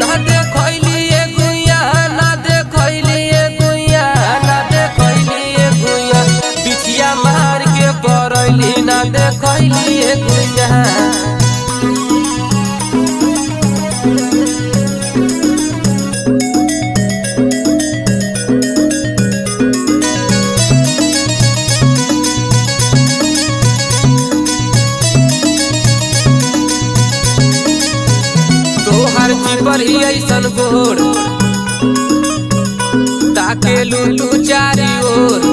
ना देखैलिए गुइया ना देखैलिए गुइया ना देखैलिए गुइया बिछिया मार के परैली ना देखैलिए गुइया। तोहर चिपर ही ऐसन गोर ताके लू तू चारी ओर